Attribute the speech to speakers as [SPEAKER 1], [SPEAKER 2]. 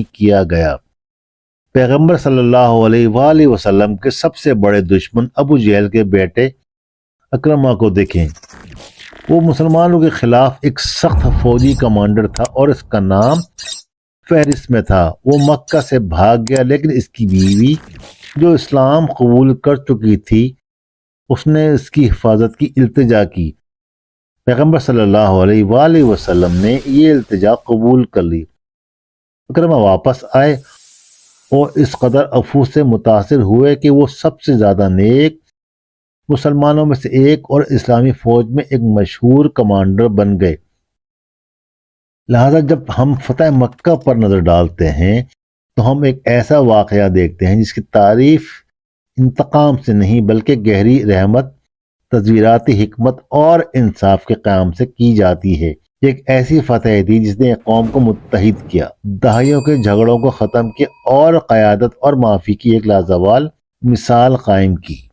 [SPEAKER 1] کیا گیا۔ پیغمبر صلی اللہ علیہ وآلہ وسلم کے سب سے بڑے دشمن ابو جہل کے بیٹے اکرمہ کو دیکھیں۔ وہ مسلمانوں کے خلاف ایک سخت فوجی کمانڈر تھا اور اس کا نام فہرست میں تھا۔ وہ مکہ سے بھاگ گیا، لیکن اس کی بیوی جو اسلام قبول کر چکی تھی اس نے اس کی حفاظت کی التجا کی۔ پیغمبر صلی اللہ علیہ وآلہ وسلم نے یہ التجا قبول کر لی۔ اکرمہ واپس آئے اور اس قدر عفو سے متاثر ہوئے کہ وہ سب سے زیادہ نیک مسلمانوں میں سے ایک اور اسلامی فوج میں ایک مشہور کمانڈر بن گئے۔ لہذا جب ہم فتح مکہ پر نظر ڈالتے ہیں تو ہم ایک ایسا واقعہ دیکھتے ہیں جس کی تعریف انتقام سے نہیں بلکہ گہری رحمت، تصویراتی حکمت اور انصاف کے قیام سے کی جاتی ہے۔ ایک ایسی فتح تھی جس نے ایک قوم کو متحد کیا، دہائیوں کے جھگڑوں کو ختم کیا اور قیادت اور معافی کی ایک لازوال مثال قائم کی۔